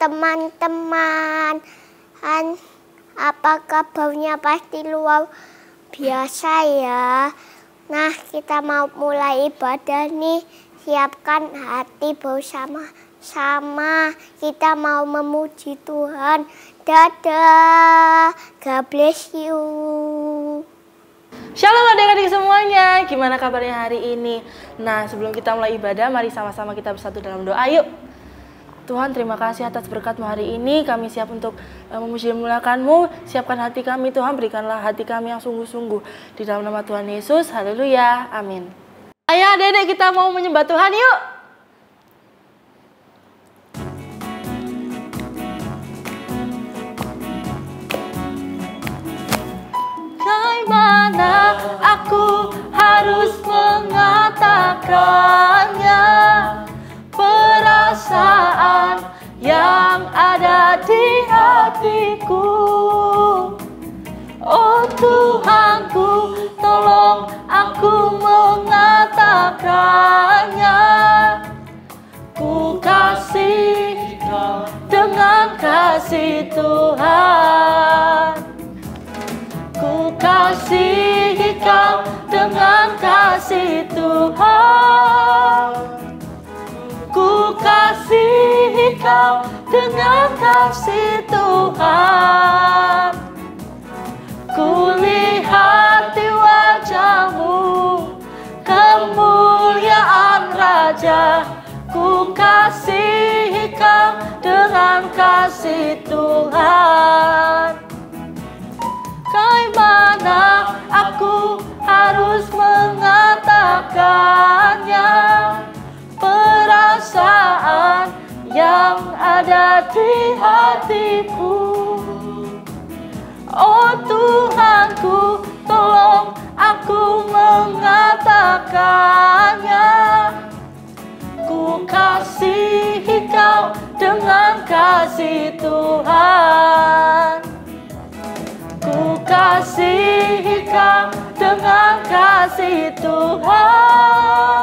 teman-teman. Apakah baunya pasti luar biasa ya? Nah, kita mau mulai ibadah nih. Siapkan hati bersama-sama. Kita mau memuji Tuhan. Dadah. God bless you. Shalom adik-adik semuanya, gimana kabarnya hari ini? Nah, sebelum kita mulai ibadah, mari sama-sama kita bersatu dalam doa yuk. Tuhan, terima kasih atas berkat-Mu hari ini. Kami siap untuk memuji dan memuliakan-Mu. Siapkan hati kami Tuhan, berikanlah hati kami yang sungguh-sungguh. Di dalam nama Tuhan Yesus, haleluya, amin. Ayah, dedek, kita mau menyembah Tuhan yuk. Bagaimana aku harus mengatakannya? Perasaan yang ada di hatiku. Oh Tuhanku, tolong aku mengatakannya. Ku kasih Kau dengan kasih Tuhan. Ku kasih Kau dengan kasih Tuhan. Ku kasih Kau dengan kasih Tuhan. Ku lihat di wajah-Mu kemuliaan Raja. Ku kasih Kau dengan kasih Tuhan. Bagaimana aku harus mengatakannya? Perasaan yang ada di hatiku. Oh Tuhanku, tolong aku mengatakannya. Ku kasih Kau dengan kasih Tuhan. Ku kasih Kau dengan kasih Tuhan.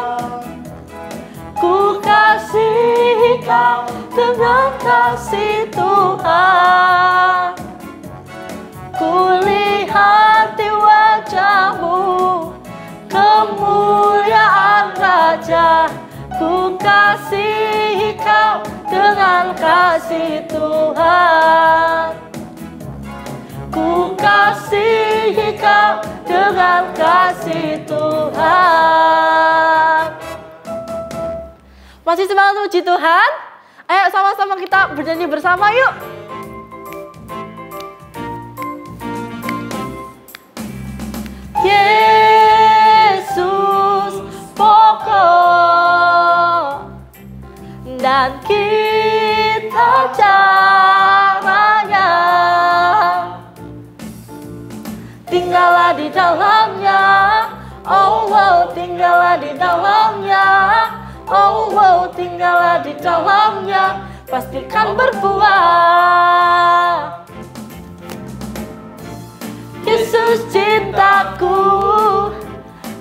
Ku kasih Kau dengan kasih Tuhan. Ku lihat di wajah-Mu kemuliaan Raja. Ku kasih Kau dengan kasih Tuhan. Ku kasih Kau dengan kasih Tuhan. Masih semangat puji Tuhan? Ayo sama-sama kita bernyanyi bersama yuk. Yesus pokok dan kita caranya. Tinggallah di dalamnya. Oh wow, tinggallah di dalamnya. Oh wow, tinggallah di dalamnya, pastikan berbuah. Yesus cintaku,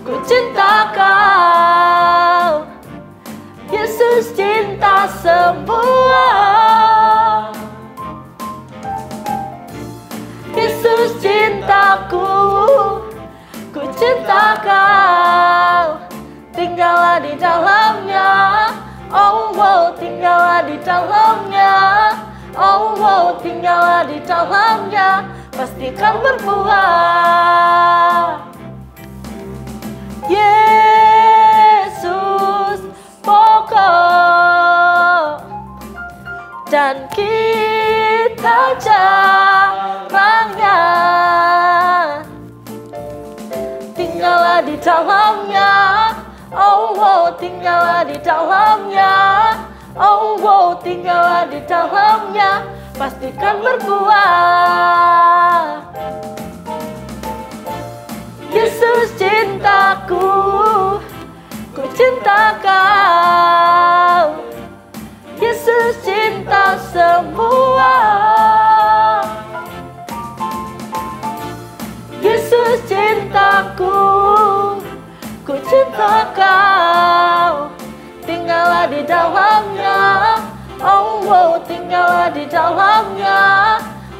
ku cinta Kau. Yesus cinta semua. Yesus cintaku, ku cinta Kau. Tinggallah di dalamnya. Oh wow, tinggallah di dalamnya. Oh wow, tinggallah di dalamnya, pastikan berbuah. Yesus pokok dan kita jarangnya. Tinggallah di dalamnya. Oh wow, tinggallah di dalamnya. Oh wow, tinggallah di dalamnya, pastikan berbuah. Yesus cintaku, ku cinta Kau. Yesus cinta semua. Yesus cintaku, ku cinta Kau. Tinggallah di dalamnya. Oh wow, tinggallah tinggallah di dalamnya.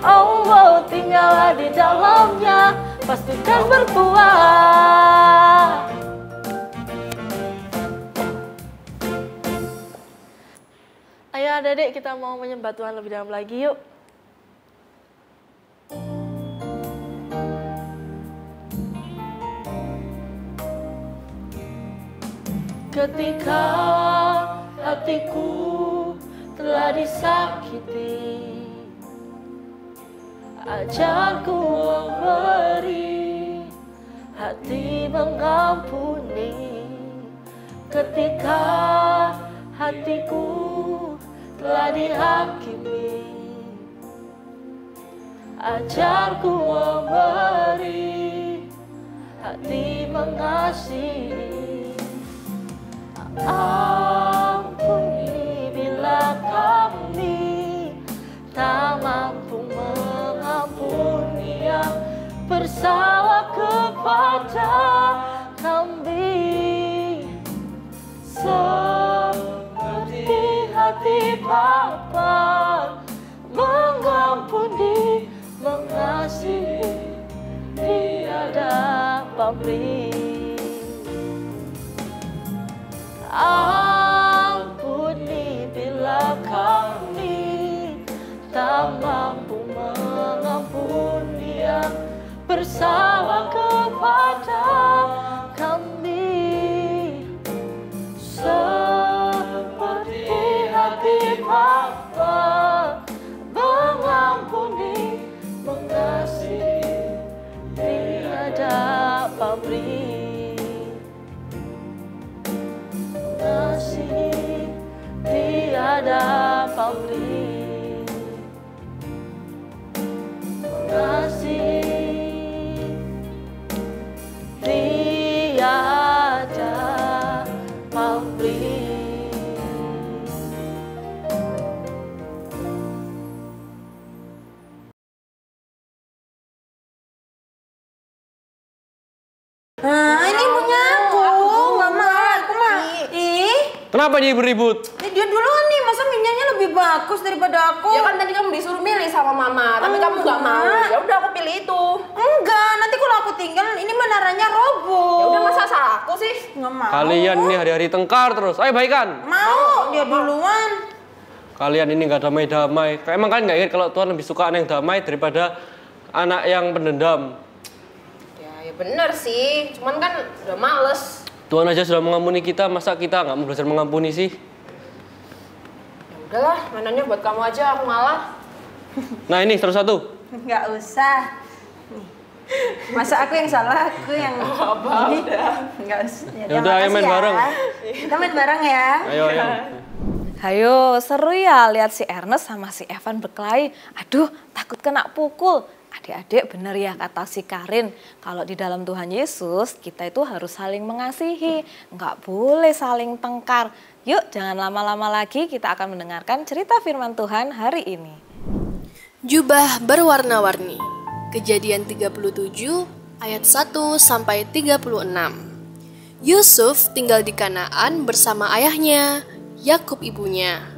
Allah tinggallah di dalamnya, pastikan berbuah. Ayo adik-adik, kita mau menyembah Tuhan lebih dalam lagi yuk. Ketika hatiku telah disakiti, ajarku memberi, hati mengampuni. Ketika hatiku telah dihakimi, ajarku memberi, hati mengasihi. Ampuni bila kami tak mampu mengampuni yang bersalah kepada kami, seperti hati Bapa mengampuni, mengasihi, tiada pamrih. Ampuni bila kami tak mampu mengampuni yang bersalah kepada kami, seperti hati Bapa mengampuni, mengasihi, tiada pamrih. Mengasihi, tiada pamrih. Mengasihi, tiada pamrih. Nah, ini punya aku. Mama, aku mah. Ih, Kenapa dia beribut? dia duluan nih. Masa minyaknya lebih bagus daripada aku? Ya kan tadi kamu disuruh milih sama mama, tapi kamu nggak mau. Ya udah aku pilih itu. Enggak, nanti kalau aku tinggal ini menaranya roboh. Ya udah masa salah aku sih? Nggak mau. Kalian ini hari-hari tengkar terus. Ayo baikan. Mau, dia duluan. Kalian ini nggak damai-damai. Emang kalian nggak ingat kalau Tuhan lebih suka anak yang damai daripada anak yang pendendam? Ya bener sih, cuman kan udah males. Tuhan aja sudah mengampuni kita, masa kita nggak mau belajar mengampuni sih? Ya udahlah, mainannya buat kamu aja, aku ngalah. Nah ini terus satu. Nggak usah. Nih. Masa aku yang salah, aku yang ini. Nggak usah. Ya udah, ayo main bareng. Kita main bareng ya. Ayo. Hayo, seru ya lihat si Ernest sama si Evan berkelahi. Aduh, takut kena pukul. Adik-adik bener ya kata si Karin, kalau di dalam Tuhan Yesus kita itu harus saling mengasihi, nggak boleh saling tengkar. Yuk jangan lama-lama lagi, kita akan mendengarkan cerita firman Tuhan hari ini. Jubah berwarna-warni. Kejadian 37 ayat 1 sampai 36. Yusuf tinggal di Kanaan bersama ayahnya, Yakub ibunya,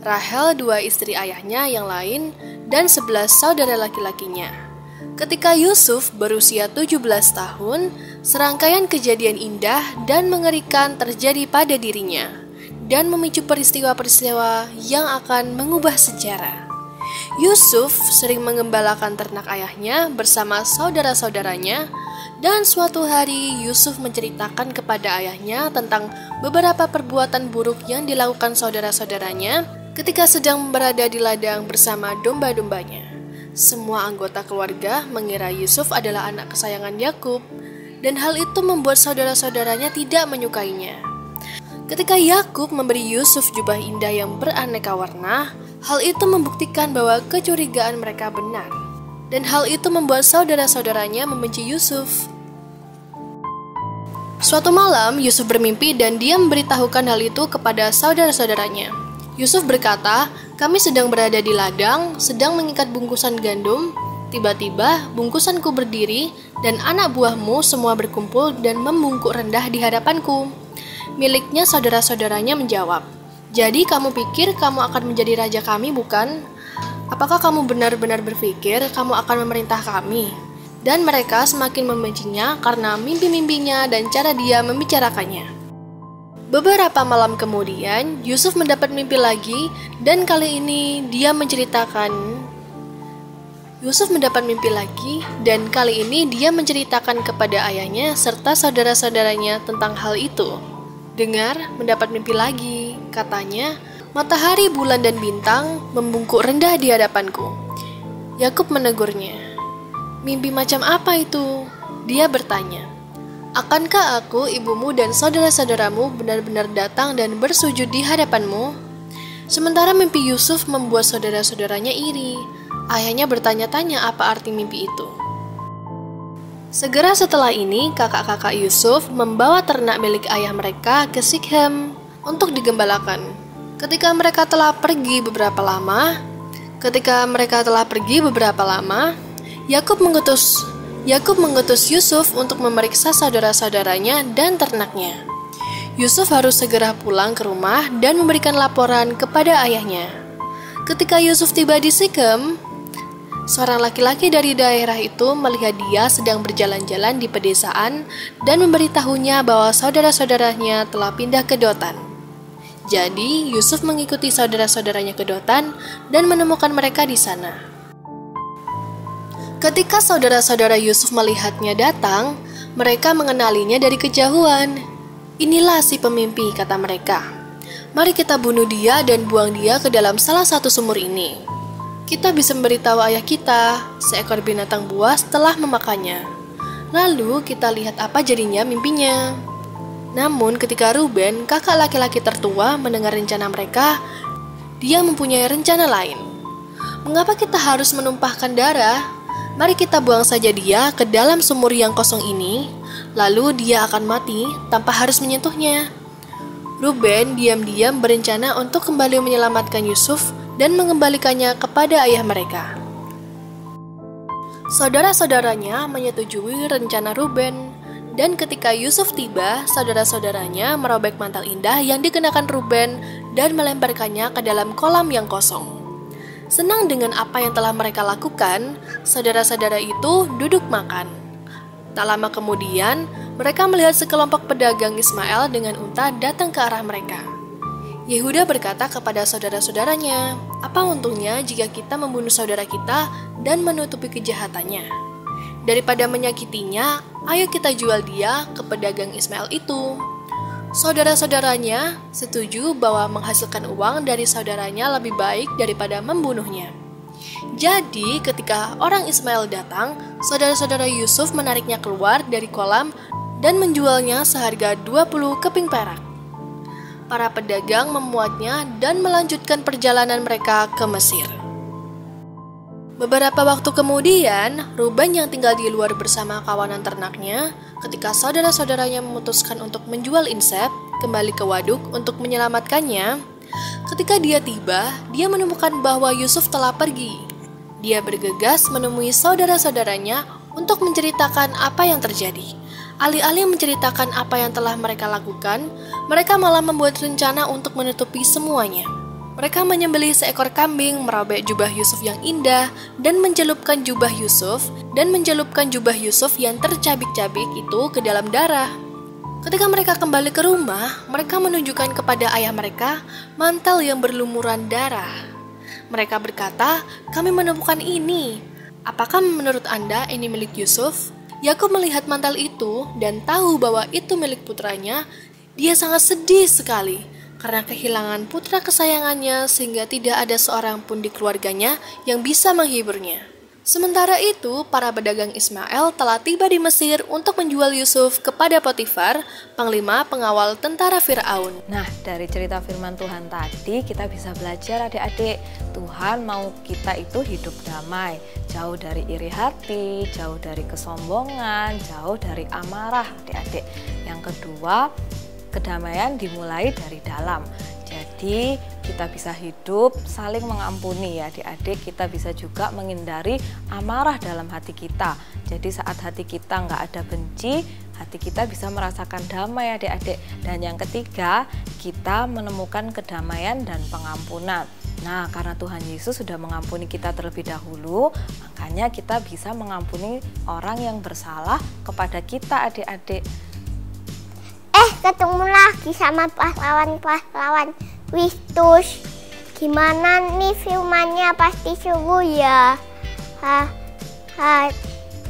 Rahel dua istri ayahnya yang lain, dan 11 saudara laki-lakinya. Ketika Yusuf berusia 17 tahun, serangkaian kejadian indah dan mengerikan terjadi pada dirinya dan memicu peristiwa-peristiwa yang akan mengubah sejarah. Yusuf sering mengembalakan ternak ayahnya bersama saudara-saudaranya, dan suatu hari Yusuf menceritakan kepada ayahnya tentang beberapa perbuatan buruk yang dilakukan saudara-saudaranya ketika sedang berada di ladang bersama domba-dombanya. Semua anggota keluarga mengira Yusuf adalah anak kesayangan Yakub, dan hal itu membuat saudara-saudaranya tidak menyukainya. Ketika Yakub memberi Yusuf jubah indah yang beraneka warna, hal itu membuktikan bahwa kecurigaan mereka benar, dan hal itu membuat saudara-saudaranya membenci Yusuf. Suatu malam, Yusuf bermimpi dan dia memberitahukan hal itu kepada saudara-saudaranya. Yusuf berkata, "Kami sedang berada di ladang, sedang mengikat bungkusan gandum. Tiba-tiba bungkusanku berdiri dan anak buahmu semua berkumpul dan membungkuk rendah di hadapanku." Miliknya saudara-saudaranya menjawab, "Jadi kamu pikir kamu akan menjadi raja kami, bukan?" Apakah kamu benar-benar berpikir kamu akan memerintah kami? Dan mereka semakin membencinya karena mimpi-mimpinya dan cara dia membicarakannya. Beberapa malam kemudian, Yusuf mendapat mimpi lagi dan kali ini dia menceritakan kepada ayahnya serta saudara-saudaranya tentang hal itu. Dengar, mendapat mimpi lagi, katanya, matahari, bulan, dan bintang membungkuk rendah di hadapanku. Yakub menegurnya. Mimpi macam apa itu? Dia bertanya. Akankah aku, ibumu, dan saudara-saudaramu benar-benar datang dan bersujud di hadapanmu? Sementara mimpi Yusuf membuat saudara-saudaranya iri. Ayahnya bertanya-tanya apa arti mimpi itu. Segera setelah ini, kakak-kakak Yusuf membawa ternak milik ayah mereka ke Sikhem untuk digembalakan. Ketika mereka telah pergi beberapa lama, Yakub mengutus Yusuf untuk memeriksa saudara-saudaranya dan ternaknya. Yusuf harus segera pulang ke rumah dan memberikan laporan kepada ayahnya. Ketika Yusuf tiba di Sikhem, seorang laki-laki dari daerah itu melihat dia sedang berjalan-jalan di pedesaan dan memberitahunya bahwa saudara-saudaranya telah pindah ke Dotan. Jadi, Yusuf mengikuti saudara-saudaranya ke Dotan dan menemukan mereka di sana. Ketika saudara-saudara Yusuf melihatnya datang, mereka mengenalinya dari kejauhan. Inilah si pemimpi, kata mereka. Mari kita bunuh dia dan buang dia ke dalam salah satu sumur ini. Kita bisa memberitahu ayah kita, seekor binatang buas telah memakannya. Lalu kita lihat apa jadinya mimpinya. Namun ketika Ruben, kakak laki-laki tertua, mendengar rencana mereka, dia mempunyai rencana lain. Mengapa kita harus menumpahkan darah? Mari kita buang saja dia ke dalam sumur yang kosong ini, lalu dia akan mati tanpa harus menyentuhnya. Ruben diam-diam berencana untuk kembali menyelamatkan Yusuf dan mengembalikannya kepada ayah mereka. Saudara-saudaranya menyetujui rencana Ruben. Dan ketika Yusuf tiba, saudara-saudaranya merobek mantel indah yang dikenakan Ruben dan melemparkannya ke dalam kolam yang kosong. Senang dengan apa yang telah mereka lakukan, saudara-saudara itu duduk makan. Tak lama kemudian, mereka melihat sekelompok pedagang Ismail dengan unta datang ke arah mereka. Yehuda berkata kepada saudara-saudaranya, "Apa untungnya jika kita membunuh saudara kita dan menutupi kejahatannya? Daripada menyakitinya, ayo kita jual dia ke pedagang Ismail itu." Saudara-saudaranya setuju bahwa menghasilkan uang dari saudaranya lebih baik daripada membunuhnya. Jadi ketika orang Ismail datang, saudara-saudara Yusuf menariknya keluar dari kolam dan menjualnya seharga 20 keping perak. Para pedagang memuatnya dan melanjutkan perjalanan mereka ke Mesir. Beberapa waktu kemudian, Ruben yang tinggal di luar bersama kawanan ternaknya, ketika saudara-saudaranya memutuskan untuk menjual Insep, kembali ke waduk untuk menyelamatkannya. Ketika dia tiba, dia menemukan bahwa Yusuf telah pergi. Dia bergegas menemui saudara-saudaranya untuk menceritakan apa yang terjadi. Alih-alih menceritakan apa yang telah mereka lakukan, mereka malah membuat rencana untuk menutupi semuanya. Mereka menyembelih seekor kambing, merobek jubah Yusuf yang indah, dan mencelupkan jubah Yusuf yang tercabik-cabik itu ke dalam darah. Ketika mereka kembali ke rumah, mereka menunjukkan kepada ayah mereka mantel yang berlumuran darah. Mereka berkata, "Kami menemukan ini. Apakah menurut Anda ini milik Yusuf?" Yakub melihat mantel itu dan tahu bahwa itu milik putranya. Dia sangat sedih sekali karena kehilangan putra kesayangannya, sehingga tidak ada seorang pun di keluarganya yang bisa menghiburnya. Sementara itu, para pedagang Ismail telah tiba di Mesir untuk menjual Yusuf kepada Potifar, panglima pengawal tentara Firaun. Nah, dari cerita firman Tuhan tadi kita bisa belajar adik-adik, Tuhan mau kita itu hidup damai, jauh dari iri hati, jauh dari kesombongan, jauh dari amarah adik-adik. Yang kedua, kedamaian dimulai dari dalam. Jadi kita bisa hidup saling mengampuni ya adik-adik. Kita bisa juga menghindari amarah dalam hati kita. Jadi saat hati kita nggak ada benci, hati kita bisa merasakan damai adik-adik. Dan yang ketiga, kita menemukan kedamaian dan pengampunan. Nah, karena Tuhan Yesus sudah mengampuni kita terlebih dahulu, makanya kita bisa mengampuni orang yang bersalah kepada kita, adik-adik. Ketemu lagi sama pahlawan-pahlawan Kristus. Gimana nih filmannya, pasti seru ya.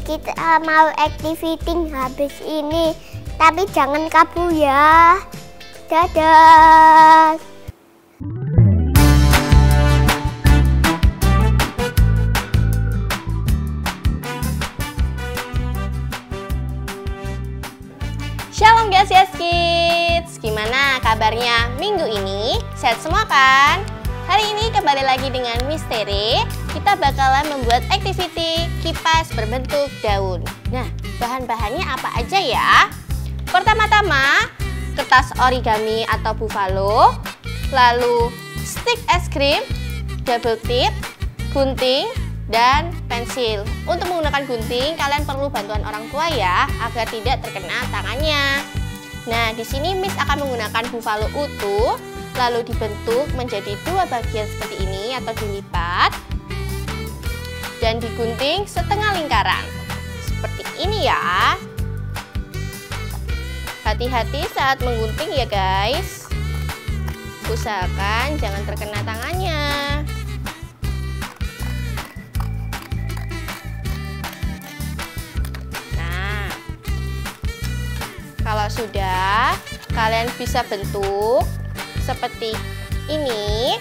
Kita mau activity habis ini, tapi jangan kabur ya. Dadah. Shalom GCS Kids, gimana kabarnya minggu ini? Sehat semua kan? Hari ini kembali lagi dengan Miss Tere. Kita bakalan membuat activity kipas berbentuk daun. Nah, bahan-bahannya apa aja ya? Pertama-tama, kertas origami atau buffalo, lalu stick es krim, double tip, gunting, dan pensil. Untuk menggunakan gunting, kalian perlu bantuan orang tua ya, agar tidak terkena tangannya. Nah, di sini Miss akan menggunakan buffalo utuh, lalu dibentuk menjadi dua bagian seperti ini atau dilipat, dan digunting setengah lingkaran. Seperti ini ya. Hati-hati saat menggunting ya guys. Usahakan jangan terkena tangannya. Kalau sudah, kalian bisa bentuk seperti ini.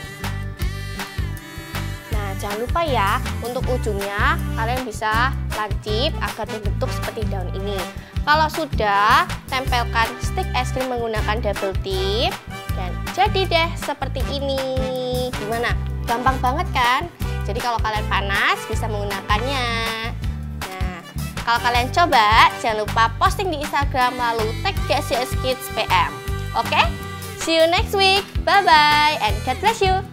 Nah, jangan lupa ya, untuk ujungnya kalian bisa lancip agar dibentuk seperti daun ini. Kalau sudah, tempelkan stick es krim menggunakan double tip dan jadi deh seperti ini. Gimana? Gampang banget kan? Jadi kalau kalian panas bisa menggunakannya. Kalau kalian coba, jangan lupa posting di Instagram lalu tag GCS Kids PM. Oke? See you next week. Bye-bye and God bless you.